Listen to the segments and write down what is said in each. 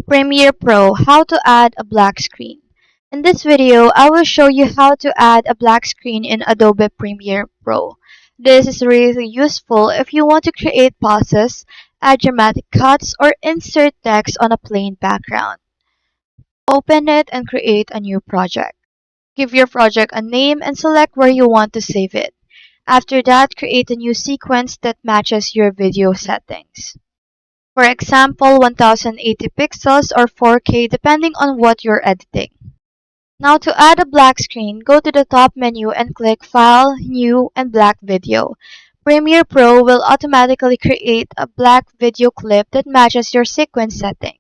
Premiere Pro, how to add a black screen. In this video, I will show you how to add a black screen in Adobe Premiere Pro. This is really useful if you want to create pauses, add dramatic cuts, or insert text on a plain background. Open it and create a new project. Give your project a name and select where you want to save it. After that, create a new sequence that matches your video settings. For example, 1080 pixels or 4K depending on what you're editing. Now to add a black screen, go to the top menu and click File, New, and Black Video. Premiere Pro will automatically create a black video clip that matches your sequence setting.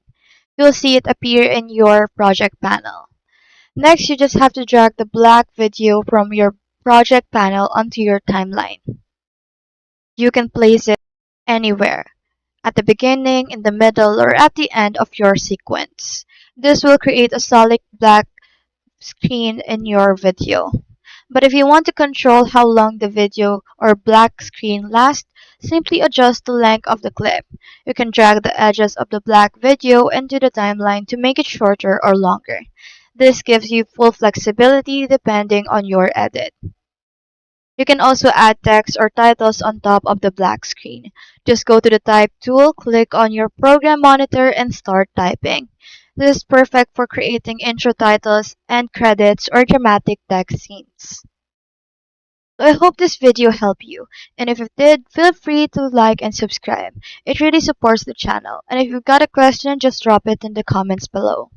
You'll see it appear in your project panel. Next, you just have to drag the black video from your project panel onto your timeline. You can place it anywhere, at the beginning, in the middle, or at the end of your sequence. This will create a solid black screen in your video. But if you want to control how long the video or black screen lasts, simply adjust the length of the clip. You can drag the edges of the black video into the timeline to make it shorter or longer. This gives you full flexibility depending on your edit. You can also add text or titles on top of the black screen. Just go to the Type tool, click on your program monitor, and start typing. This is perfect for creating intro titles, end credits, or dramatic text scenes. So I hope this video helped you, and if it did, feel free to like and subscribe. It really supports the channel, and if you've got a question, just drop it in the comments below.